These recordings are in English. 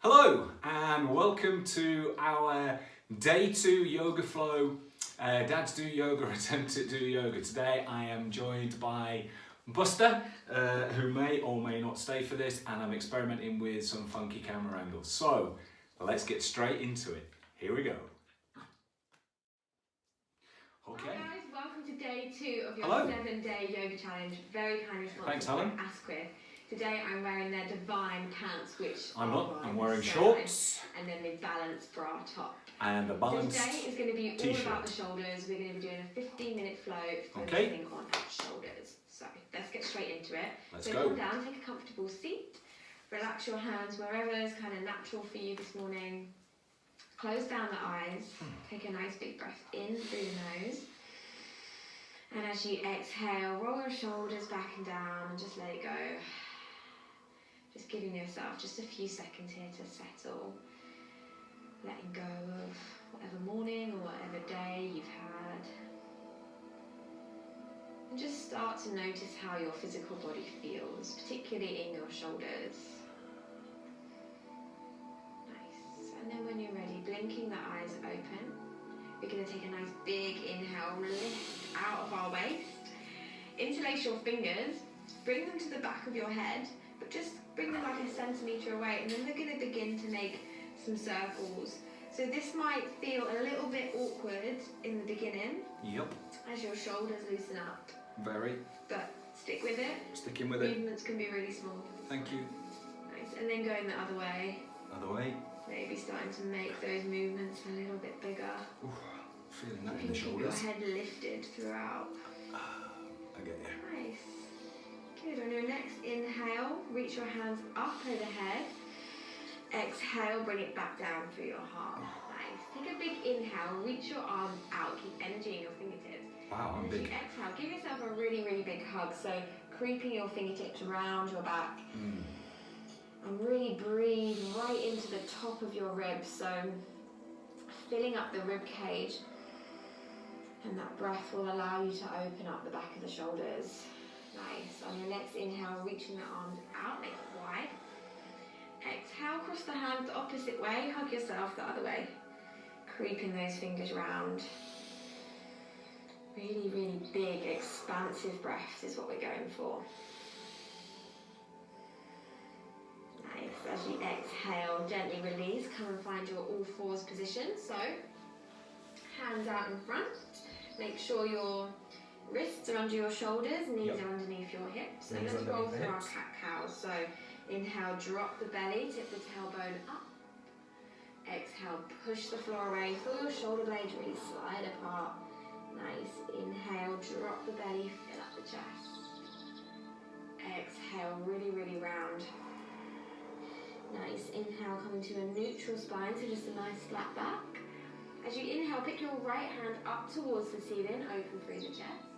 Hello and welcome to our day 2 yoga flow, Dad's Do Yoga, attempt at Do Yoga. Today I am joined by Buster, who may or may not stay for this, and I'm experimenting with some funky camera angles. So let's get straight into it. Here we go. Okay. Hi guys, welcome to day 2 of your Hello. 7-day yoga challenge. Very kindly sponsored Thanks, Helen. by Asquith. Today I'm wearing their Divine pants, which I'm not. I'm wearing so shorts. nice, and then the balanced bra top. And a balanced So today is going to be all t-shirt. about the shoulders. We're going to be doing a 15-minute flow Okay. focusing on our shoulders. So let's get straight into it. Let's so go. come down, take a comfortable seat. Relax your hands wherever is kind of natural for you this morning. Close down the eyes. Take a nice big breath in through the nose. And as you exhale, roll your shoulders back and down and just let it go. Just giving yourself just a few seconds here to settle. Letting go of whatever morning or whatever day you've had. And just start to notice how your physical body feels, particularly in your shoulders. Nice. And then when you're ready, blinking the eyes open. We're going to take a nice big inhale, lift out of our waist. Interlace your fingers, bring them to the back of your head, but just bring them like a centimetre away, and then we're going to begin to make some circles. So this might feel a little bit awkward in the beginning. Yep. As your shoulders loosen up. Very. But stick with it. Sticking with it. Movements can be really small. Thank you. Nice. And then going the other way. Other way. Maybe starting to make those movements a little bit bigger. Ooh, feeling that You in the can keep shoulders. your head lifted throughout. I get you. Nice. Good. On your next inhale, reach your hands up overhead. Exhale, bring it back down through your heart. Nice. Take a big inhale, reach your arms out, keep energy in your fingertips. Wow, I'm And as big. you exhale, give yourself a really, really big hug. So creeping your fingertips around your back. And really breathe right into the top of your ribs. So filling up the rib cage. And that breath will allow you to open up the back of the shoulders. Nice. On your next inhale, reaching the arms out, make it wide. Exhale, cross the hands the opposite way, hug yourself the other way. Creeping those fingers round. Really, really big, expansive breaths is what we're going for. Nice. As you exhale, gently release, come and find your all fours position. So, hands out in front. Make sure your wrists are under your shoulders, knees are underneath your hips. And let's roll through our cat-cow. So inhale, drop the belly, tip the tailbone up. Exhale, push the floor away. Feel your shoulder blades really slide apart. Nice. Inhale, drop the belly, fill up the chest. Exhale, really, really round. Nice. Inhale, coming to a neutral spine, so just a nice flat back. As you inhale, pick your right hand up towards the ceiling, open through the chest.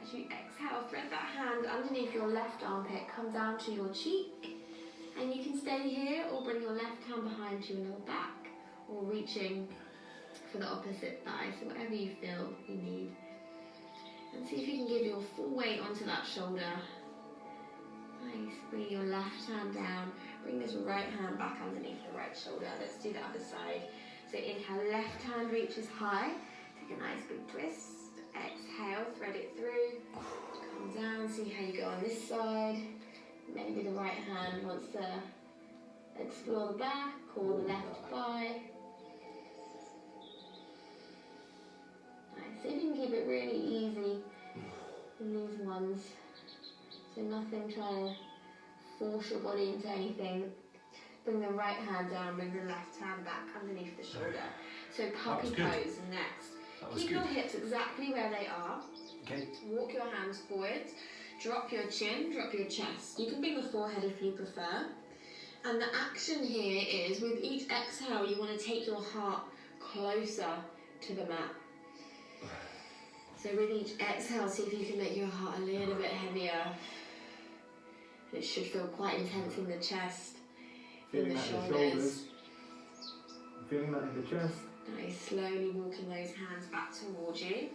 As you exhale, thread that hand underneath your left armpit, come down to your cheek. And you can stay here or bring your left hand behind you and your back, or reaching for the opposite thigh, so whatever you feel you need. And see if you can give your full weight onto that shoulder. Nice. Bring your left hand down, bring this right hand back underneath the right shoulder. Let's do the other side. So inhale, left hand reaches high. Take a nice big twist. Exhale, thread it through. Come down, see how you go on this side. Maybe the right hand wants to explore the back or the left thigh. Nice. See if you can keep it really easy in these ones. So nothing trying to force your body into anything. Bring the right hand down, bring the left hand back underneath the shoulder. So puppy pose next. Keep your hips exactly where they are. Okay. Walk your hands forwards. Drop your chin, drop your chest. You can bring the forehead if you prefer. And the action here is with each exhale, you want to take your heart closer to the mat. So with each exhale, see if you can make your heart a little bit heavier. It should feel quite intense in the chest. Feeling that in the shoulders. Feeling that in the chest. Nice, slowly walking those hands back towards you.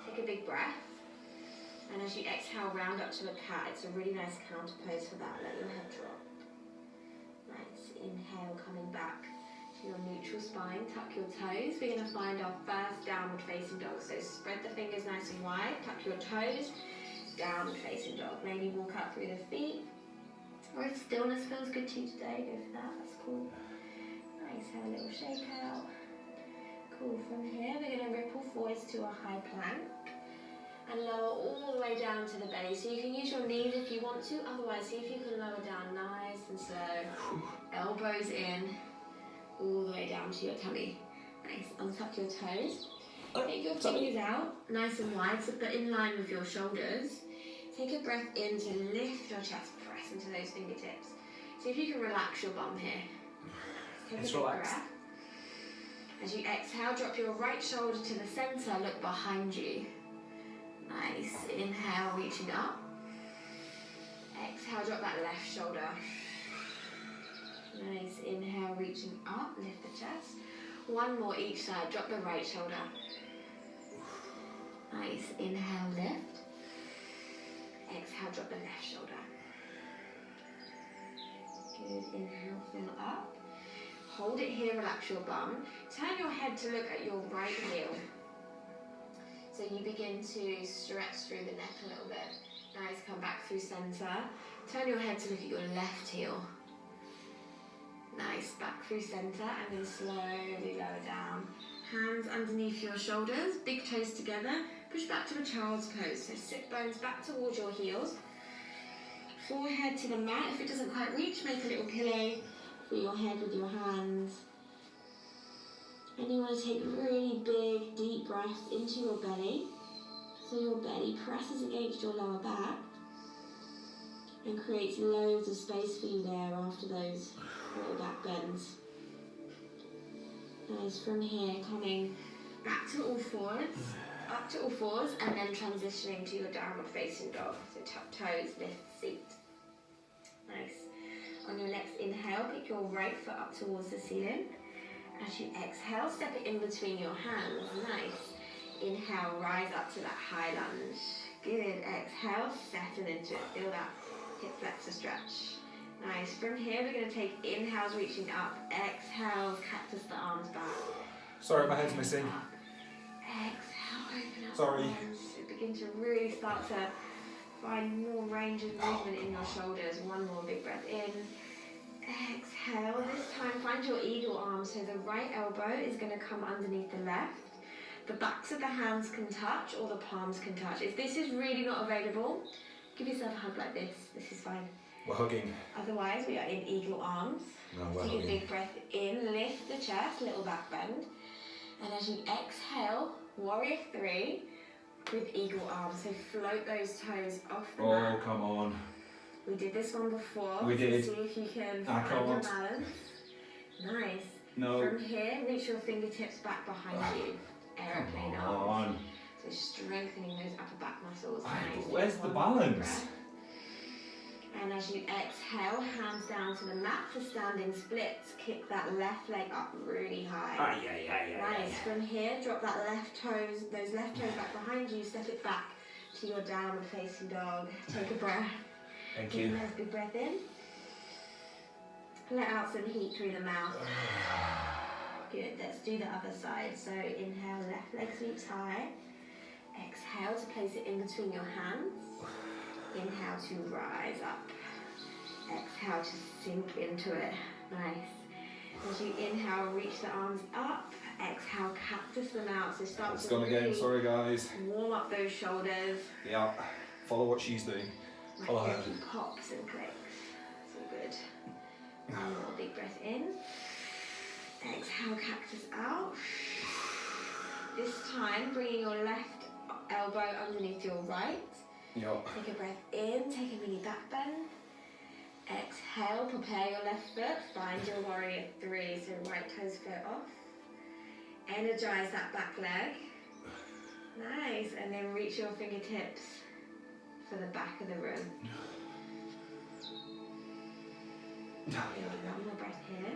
Take a big breath. And as you exhale, round up to a cat. It's a really nice counter pose for that. Let your head drop. Nice. Inhale, coming back to your neutral spine. Tuck your toes. We're going to find our first downward facing dog. So spread the fingers nice and wide. Tuck your toes. Downward facing dog. Maybe walk up through the feet. Or if stillness feels good to you today, go for that. That's cool. Nice. Have a little shake out. Cool. From here, we're going to ripple forwards to a high plank. And lower all the way down to the belly. So you can use your knees if you want to, otherwise see if you can lower down nice and slow. Elbows in, all the way down to your tummy. Nice, untuck your toes. Take your fingers out, nice and wide, so but in line with your shoulders. Take a breath in to lift your chest, press into those fingertips. See if you can relax your bum here. Take a deep breath. As you exhale, drop your right shoulder to the center, look behind you. Nice. Inhale, reaching up. Exhale, drop that left shoulder. Nice. Inhale, reaching up. Lift the chest. One more each side. Drop the right shoulder. Nice. Inhale, lift. Exhale, drop the left shoulder. Good. Inhale, fill up. Hold it here, relax your bum. Turn your head to look at your right heel. So you begin to stretch through the neck a little bit. Nice, come back through center. Turn your head to look at your left heel. Nice, back through center and then slowly lower down. Hands underneath your shoulders, big toes together. Push back to a child's pose. So sit bones back towards your heels. Forehead to the mat. If it doesn't quite reach, make a little pillow for your head with your hands. And you want to take really big, deep breaths into your belly. So your belly presses against your lower back and creates loads of space for you there after those little back bends. Nice. From here, coming back to all fours, up to all fours, and then transitioning to your downward facing dog. So tuck toes, lift seat. Nice. On your next inhale, pick your right foot up towards the ceiling. As you exhale, step it in between your hands. Nice. Inhale, rise up to that high lunge. Good. Exhale, settle into it. Feel that hip flexor stretch. Nice. From here, we're going to take inhales, reaching up. Exhales, cactus the arms back. Sorry, my head's missing. Exhale, open up. Sorry. Arms. Begin to really start to find more range of movement in your shoulders. One more big breath in. Exhale. This time find your eagle arm. So the right elbow is going to come underneath the left. The backs of the hands can touch or the palms can touch. If this is really not available, give yourself a hug like this. This is fine. We're hugging. Otherwise, we are in eagle arms. No, we're Take hugging. a big breath in, lift the chest, little back bend. And as you exhale, warrior 3 with eagle arms. So float those toes off the mat. Oh, come on. We did this one before. We did. See if you can I find your can't. balance. Nice. No. From here, reach your fingertips back behind you. Aeroplane Come arms. on. So strengthening those upper back muscles. Aye, Nice. but where's the One balance? breath. And as you exhale, hands down to the mat for standing splits. Kick that left leg up really high. Nice. From here, drop that those left toes back behind you. Step it back to your downward facing dog. Take a breath. Thank Take a you. nice big breath in. Let out some heat through the mouth. Good. Let's do the other side. So inhale, left leg sweeps high. Exhale to place it in between your hands. Inhale to rise up. Exhale to sink into it. Nice. As you inhale, reach the arms up. Exhale, cactus them out. So start It's to gone again, really sorry guys. warm up those shoulders. Yeah, follow what she's doing. Follow Like her. a few pops and clicks. It's all good. One more big breath in. Exhale, cactus out. This time, bringing your left elbow underneath your right. Yep. Take a breath in, take a mini back bend. Exhale, prepare your left foot. Find your warrior 3, so right toes foot off. Energize that back leg. Nice, and then reach your fingertips for the back of the room. One more breath here.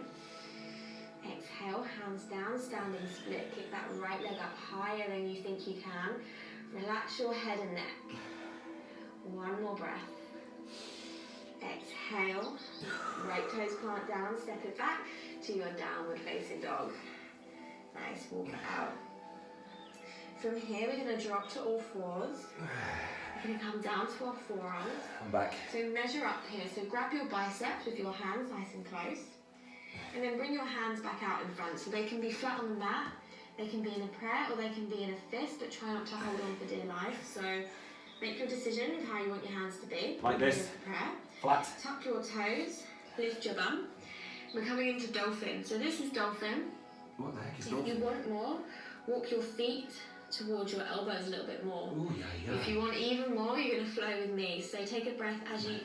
Exhale, hands down, standing split. Kick that right leg up higher than you think you can. Relax your head and neck. One more breath. Exhale. exhale, right toes plant down, step it back to your downward facing dog. Nice, walk it out. From here, we're going to drop to all fours. We're going to come down to our forearms. I'm back. So measure up here. So grab your biceps with your hands nice and close. And then bring your hands back out in front. So they can be flat on the mat, they can be in a prayer, or they can be in a fist, but try not to hold on for dear life. So make your decision of how you want your hands to be. Like this. Prayer. Flat. Tuck your toes, lift your bum. We're coming into dolphin. So this is dolphin. What the heck is If dolphin? you want more, walk your feet towards your elbows a little bit more. Ooh, yeah. If you want even more, you're going to flow with me. So take a breath as you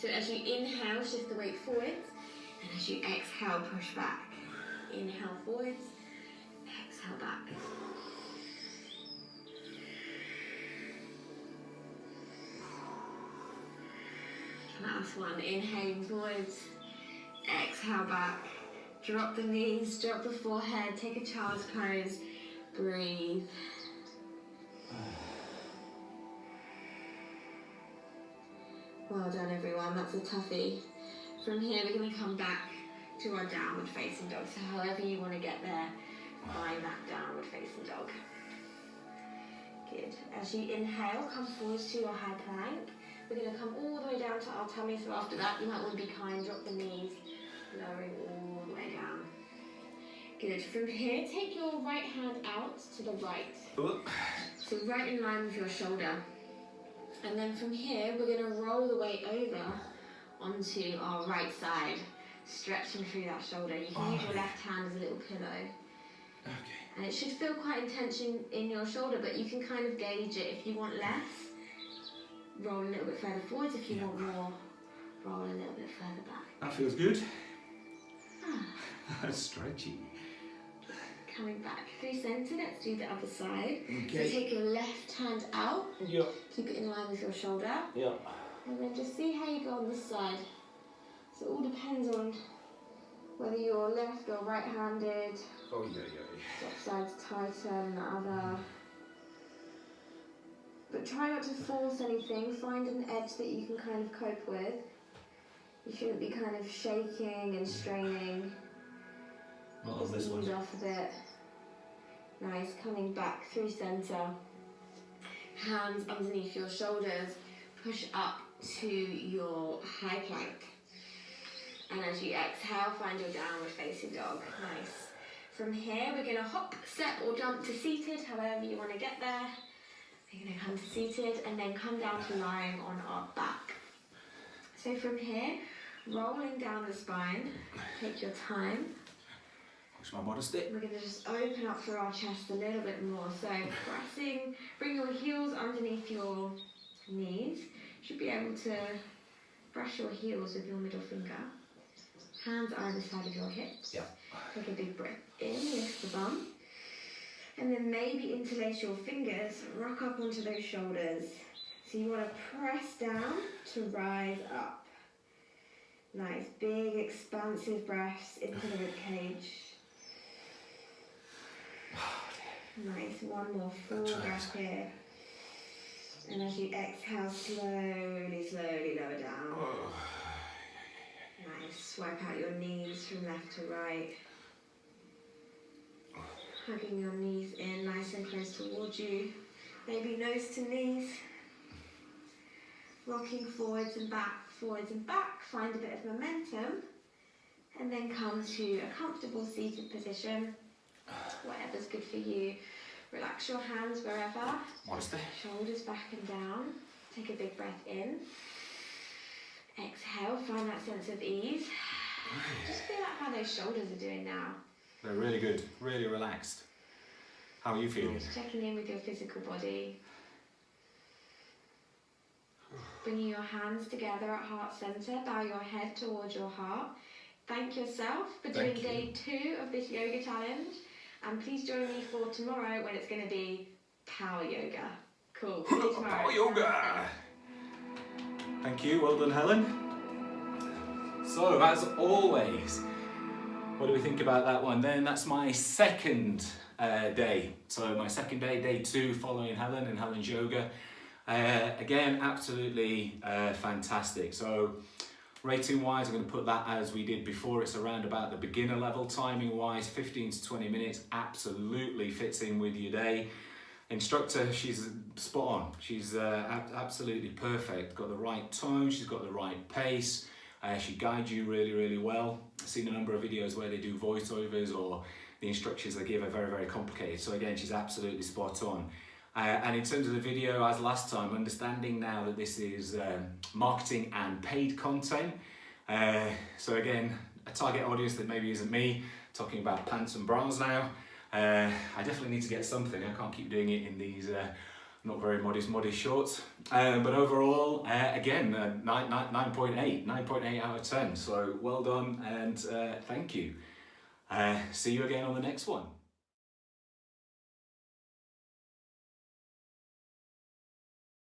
inhale, shift the weight forwards, and as you exhale, push back. Inhale forwards, exhale back. Last one, inhaling forwards, exhale back. Drop the knees, drop the forehead, take a child's pose, breathe. Well done everyone, that's a toughie. From here we're going to come back to our downward facing dog. So however you want to get there, find that downward facing dog. Good. As you inhale, come forwards to your high plank. We're going to come all the way down to our tummy, so after that you might want to be kind, drop the knees, lowering all the way down. Good. From here, take your right hand out to the right. So right in line with your shoulder. And then from here, we're going to roll the weight over onto our right side, stretching through that shoulder. You can use your left hand as a little pillow. Okay. And it should feel quite intense in your shoulder, but you can kind of gauge it. If you want less, roll a little bit further forwards. If you want more, roll a little bit further back. That feels good. That's stretchy. Coming back through centre, let's do the other side. Okay. So take your left hand out, Yep. keep it in line with your shoulder, Yep. and then just see how you go on this side. So it all depends on whether you're left or right-handed. Oh, yeah. What side's tighter than the other. But try not to force anything, find an edge that you can kind of cope with. You shouldn't be kind of shaking and straining. Not on Just this ease one. off a bit. Nice, coming back through centre. Hands underneath your shoulders. Push up to your high plank. And as you exhale, find your downward facing dog. Nice. From here, we're going to hop, step or jump to seated, however you want to get there. We're going to come to seated and then come down to lying on our back. So from here, rolling down the spine, take your time. Watch my modesty. We're going to just open up through our chest a little bit more. So pressing, bring your heels underneath your knees. You should be able to brush your heels with your middle finger. Hands either side of your hips. Yeah. Take a big breath in, lift the bum. And then maybe interlace your fingers, rock up onto those shoulders. So you want to press down to rise up. Nice, big, expansive breaths into the ribcage. Nice, one more full breath here. And as you exhale, slowly lower down. Nice, swipe out your knees from left to right. Hugging your knees in, nice and close towards you. Maybe nose to knees. Rocking forwards and back. Find a bit of momentum. And then come to a comfortable seated position. Whatever's good for you. Relax your hands wherever. Modesty. Shoulders back and down. Take a big breath in. Exhale, find that sense of ease. Just feel like how those shoulders are doing now. They're really good, really relaxed. How are you feeling? Just checking in with your physical body. Bringing your hands together at heart centre, bow your head towards your heart. Thank yourself for doing day 2 of this yoga challenge. And please join me for tomorrow when it's going to be power yoga. Cool. See you tomorrow. Power yoga! Thank you, well done Helen. So as always, what do we think about that one? Then that's my second day. So my second day, day 2, following Helen and Helen's yoga. Again, absolutely fantastic. So rating wise, I'm going to put that as we did before. It's around about the beginner level. Timing wise, 15 to 20 minutes, absolutely fits in with your day. Instructor, she's spot on. She's absolutely perfect. Got the right tone, she's got the right pace. She guides you really, really well. I've seen a number of videos where they do voiceovers or the instructions they give are very, very complicated. So again, she's absolutely spot on. And in terms of the video, as last time, understanding now that this is marketing and paid content. So again, a target audience that maybe isn't me, talking about pants and bras now. I definitely need to get something. I can't keep doing it in these not very modest shorts. But overall, again, 9.8 out of 10. So well done and thank you. See you again on the next one.